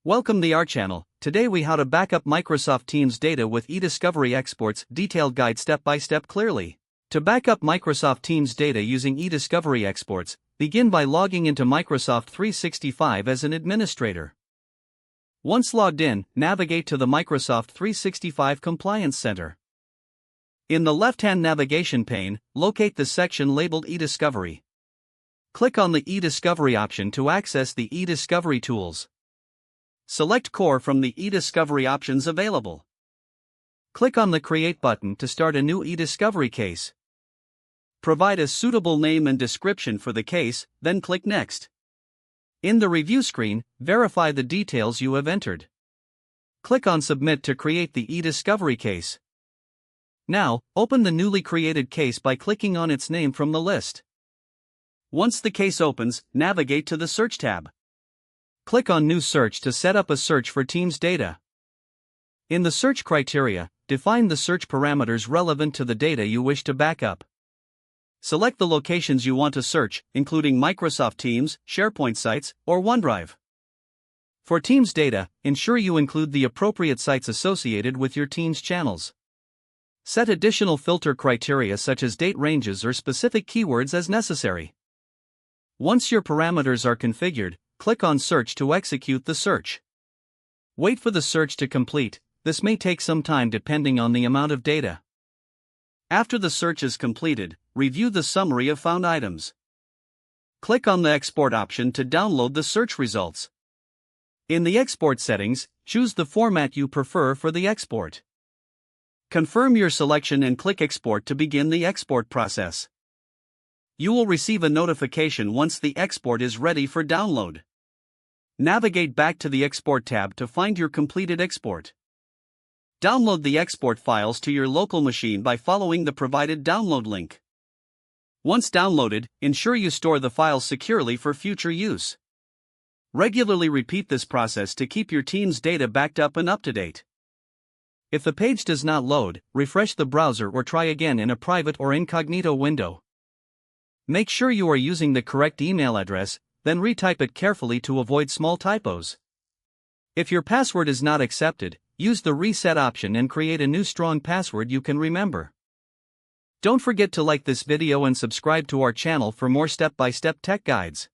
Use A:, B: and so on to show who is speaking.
A: Welcome to our channel. Today we how to backup Microsoft Teams data with eDiscovery exports, detailed guide step by step clearly. To backup Microsoft Teams data using eDiscovery exports, begin by logging into Microsoft 365 as an administrator. Once logged in, navigate to the Microsoft 365 Compliance Center. In the left-hand navigation pane, locate the section labeled eDiscovery. Click on the eDiscovery option to access the eDiscovery tools. Select Core from the eDiscovery options available. Click on the Create button to start a new eDiscovery case. Provide a suitable name and description for the case, then click Next. In the review screen, verify the details you have entered. Click on Submit to create the eDiscovery case. Now, open the newly created case by clicking on its name from the list. Once the case opens, navigate to the Search tab. Click on New Search to set up a search for Teams data. In the search criteria, define the search parameters relevant to the data you wish to backup. Select the locations you want to search, including Microsoft Teams, SharePoint sites, or OneDrive. For Teams data, ensure you include the appropriate sites associated with your Teams channels. Set additional filter criteria such as date ranges or specific keywords as necessary. Once your parameters are configured, click on Search to execute the search. Wait for the search to complete. This may take some time depending on the amount of data. After the search is completed, review the summary of found items. Click on the Export option to download the search results. In the export settings, choose the format you prefer for the export. Confirm your selection and click Export to begin the export process. You will receive a notification once the export is ready for download. Navigate back to the Export tab to find your completed export. Download the export files to your local machine by following the provided download link. Once downloaded, ensure you store the files securely for future use. Regularly repeat this process to keep your Teams data backed up and up to date. If the page does not load, refresh the browser or try again in a private or incognito window. Make sure you are using the correct email address, then retype it carefully to avoid small typos. If your password is not accepted, use the Reset option and create a new strong password you can remember. Don't forget to like this video and subscribe to our channel for more step-by-step tech guides.